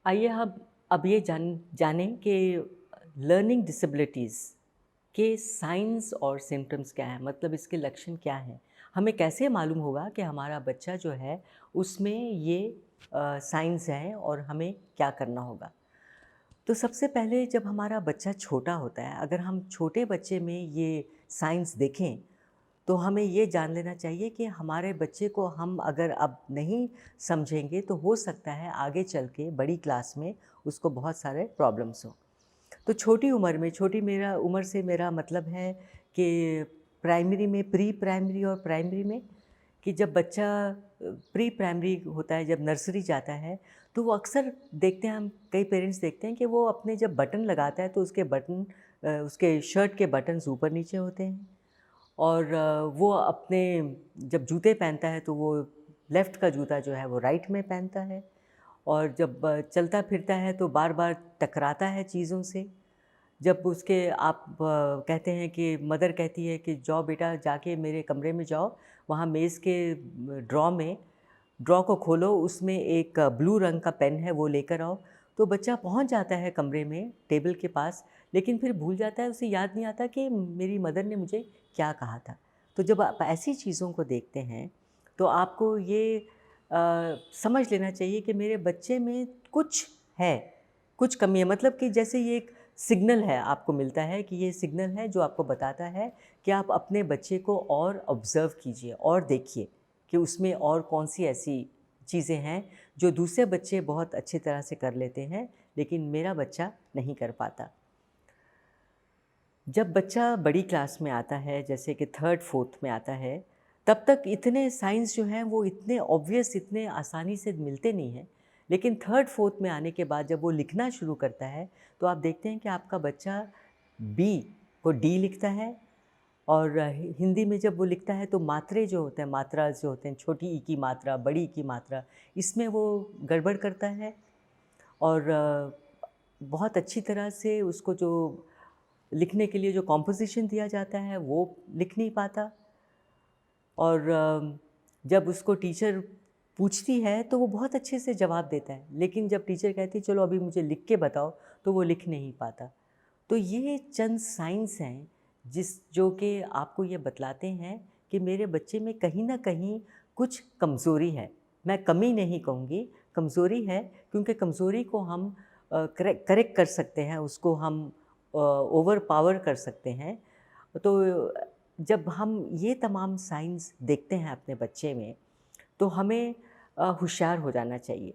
आइए हम अब ये जानें कि लर्निंग डिसेबिलिटीज़ के साइंस और सिम्पटम्स क्या हैं, मतलब इसके लक्षण क्या हैं। हमें कैसे मालूम होगा कि हमारा बच्चा जो है उसमें ये साइंस हैं और हमें क्या करना होगा। तो सबसे पहले जब हमारा बच्चा छोटा होता है, अगर हम छोटे बच्चे में ये साइंस देखें तो हमें ये जान लेना चाहिए कि हमारे बच्चे को हम अगर अब नहीं समझेंगे तो हो सकता है आगे चल के बड़ी क्लास में उसको बहुत सारे प्रॉब्लम्स हों। तो छोटी उम्र में, छोटी मेरा उम्र से मेरा मतलब है कि प्राइमरी में, प्री प्राइमरी और प्राइमरी में, कि जब बच्चा प्री प्राइमरी होता है, जब नर्सरी जाता है, तो वो अक्सर देखते हैं, हम कई पेरेंट्स देखते हैं कि वो अपने जब बटन लगाता है तो उसके बटन उसके शर्ट के बटन्स ऊपर नीचे होते हैं। और वो अपने जब जूते पहनता है तो वो लेफ़्ट का जूता जो है वो राइट में पहनता है। और जब चलता फिरता है तो बार-बार टकराता है चीज़ों से। जब उसके आप कहते हैं कि मदर कहती है कि जाओ बेटा जाके मेरे कमरे में जाओ, वहाँ मेज़ के ड्रॉ को खोलो, उसमें एक ब्लू रंग का पेन है वो लेकर आओ। तो बच्चा पहुँच जाता है कमरे में टेबल के पास, लेकिन फिर भूल जाता है, उसे याद नहीं आता कि मेरी मदर ने मुझे क्या कहा था। तो जब आप ऐसी चीज़ों को देखते हैं तो आपको ये समझ लेना चाहिए कि मेरे बच्चे में कुछ है, कुछ कमी है, मतलब कि जैसे ये एक सिग्नल है, आपको मिलता है कि ये सिग्नल है जो आपको बताता है कि आप अपने बच्चे को और ऑब्ज़र्व कीजिए और देखिए कि उसमें और कौन-सी ऐसी चीज़ें हैं जो दूसरे बच्चे बहुत अच्छी तरह से कर लेते हैं, लेकिन मेरा बच्चा नहीं कर पाता। जब बच्चा बड़ी क्लास में आता है, जैसे कि 3rd-4th में आता है, तब तक इतने साइंस जो हैं वो इतने ऑब्वियस, इतने आसानी से मिलते नहीं हैं। लेकिन 3rd-4th में आने के बाद जब वो लिखना शुरू करता है, तो आप देखते हैं कि आपका बच्चा बी को डी लिखता है। और हिंदी में जब वो लिखता है तो मात्रे जो होते हैं, मात्रा जो होते हैं, छोटी ई की मात्रा, बड़ी ई की मात्रा, इसमें वो गड़बड़ करता है। और बहुत अच्छी तरह से उसको जो लिखने के लिए जो कॉम्पोज़िशन दिया जाता है वो लिख नहीं पाता। और जब उसको टीचर पूछती है तो वो बहुत अच्छे से जवाब देता है, लेकिन जब टीचर कहती है चलो अभी मुझे लिख के बताओ, तो वो लिख नहीं पाता। तो ये चंद साइंस हैं जो कि आपको ये बतलाते हैं कि मेरे बच्चे में कहीं न कहीं कुछ कमज़ोरी है। मैं कमी नहीं कहूँगी, कमज़ोरी है, क्योंकि कमज़ोरी को हम करेक्ट कर सकते हैं, उसको हम ओवर पावर कर सकते हैं। तो जब हम ये तमाम साइंस देखते हैं अपने बच्चे में, तो हमें होशियार हो जाना चाहिए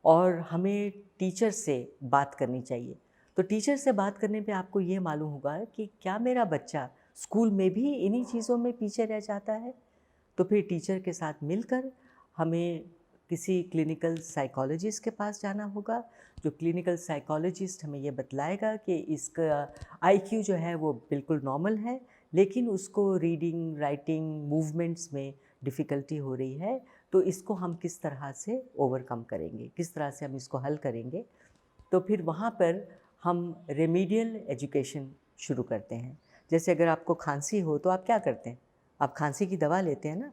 और हमें टीचर से बात करनी चाहिए। तो टीचर से बात करने पे आपको ये मालूम होगा कि क्या मेरा बच्चा स्कूल में भी इन्हीं चीज़ों में पीछे रह जाता है? तो फिर टीचर के साथ मिलकर हमें किसी क्लिनिकल साइकोलॉजिस्ट के पास जाना होगा। जो क्लिनिकल साइकोलॉजिस्ट हमें ये बतलाएगा कि इसका आईक्यू जो है वो बिल्कुल नॉर्मल है, लेकिन उसको रीडिंग, राइटिंग, मूवमेंट्स में डिफ़िकल्टी हो रही है। तो इसको हम किस तरह से ओवरकम करेंगे, किस तरह से हम इसको हल करेंगे। तो फिर वहाँ पर हम रेमेडियल एजुकेशन शुरू करते हैं। जैसे अगर आपको खांसी हो तो आप क्या करते हैं? आप खांसी की दवा लेते हैं ना?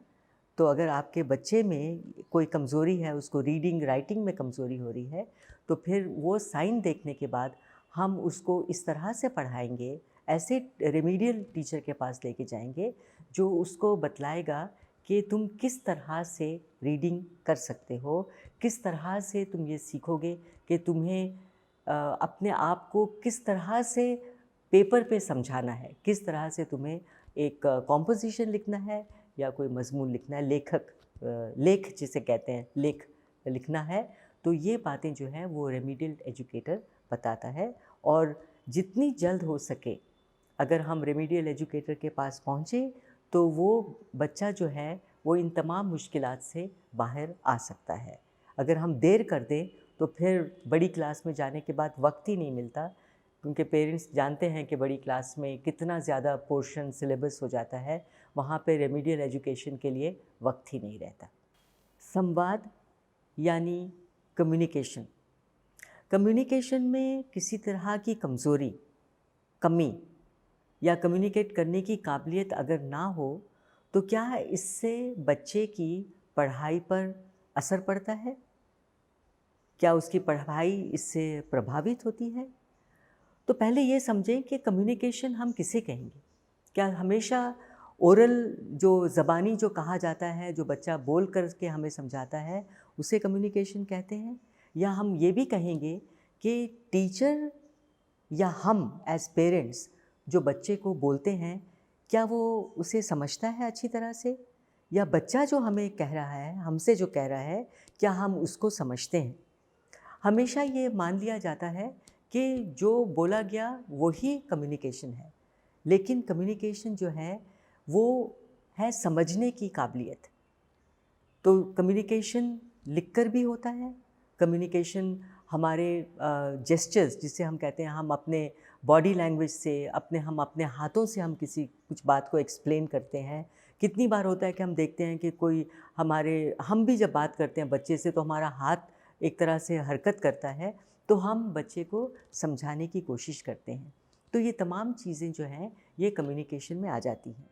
तो अगर आपके बच्चे में कोई कमज़ोरी है, उसको रीडिंग, राइटिंग में कमज़ोरी हो रही है, तो फिर वो साइन देखने के बाद हम उसको इस तरह से पढ़ाएँगे, ऐसे रेमेडियल टीचर के पास लेके जाएँगे, जो उसको बतलाएगा कि तुम किस तरह से रीडिंग कर सकते हो, किस तरह से तुम ये सीखोगे कि तुम्हें अपने आप को किस तरह से पेपर पे समझाना है, किस तरह से तुम्हें एक कॉम्पोज़िशन लिखना है या कोई मज़मून लिखना है, लेख जिसे कहते हैं, लेख लिखना है। तो ये बातें जो हैं वो रेमेडियल एजुकेटर बताता है। और जितनी जल्द हो सके अगर हम रेमेडियल एजुकेटर के पास पहुँचे तो वो बच्चा जो है वो इन तमाम मुश्किलात से बाहर आ सकता है। अगर हम देर कर दें तो फिर बड़ी क्लास में जाने के बाद वक़्त ही नहीं मिलता, क्योंकि पेरेंट्स जानते हैं कि बड़ी क्लास में कितना ज़्यादा पोर्शन सिलेबस हो जाता है, वहाँ पे रेमेडियल एजुकेशन के लिए वक़्त ही नहीं रहता। संवाद यानी कम्युनिकेशन। कम्युनिकेशन में किसी तरह की कमज़ोरी, कमी या कम्युनिकेट करने की काबिलियत अगर ना हो, तो क्या इससे बच्चे की पढ़ाई पर असर पड़ता है? क्या उसकी पढ़ाई इससे प्रभावित होती है? तो पहले ये समझें कि कम्युनिकेशन हम किसे कहेंगे? क्या हमेशा ओरल जो ज़बानी जो कहा जाता है, जो बच्चा बोल कर के हमें समझाता है, उसे कम्युनिकेशन कहते हैं? या हम ये भी कहेंगे कि टीचर या हम एज़ पेरेंट्स जो बच्चे को बोलते हैं, क्या वो उसे समझता है अच्छी तरह से? या बच्चा जो हमें कह रहा है, हमसे जो कह रहा है, क्या हम उसको समझते हैं? हमेशा ये मान लिया जाता है कि जो बोला गया वही कम्युनिकेशन है, लेकिन कम्युनिकेशन जो है वो है समझने की काबिलियत। तो कम्युनिकेशन लिखकर भी होता है, कम्युनिकेशन हमारे जेस्चर्स जिसे हम कहते हैं, हम अपने बॉडी लैंग्वेज से, हम अपने हाथों से हम किसी कुछ बात को एक्सप्लेन करते हैं। कितनी बार होता है कि हम देखते हैं कि कोई हम भी जब बात करते हैं बच्चे से तो हमारा हाथ एक तरह से हरकत करता है, तो हम बच्चे को समझाने की कोशिश करते हैं। तो ये तमाम चीज़ें जो हैं, ये कम्युनिकेशन में आ जाती हैं।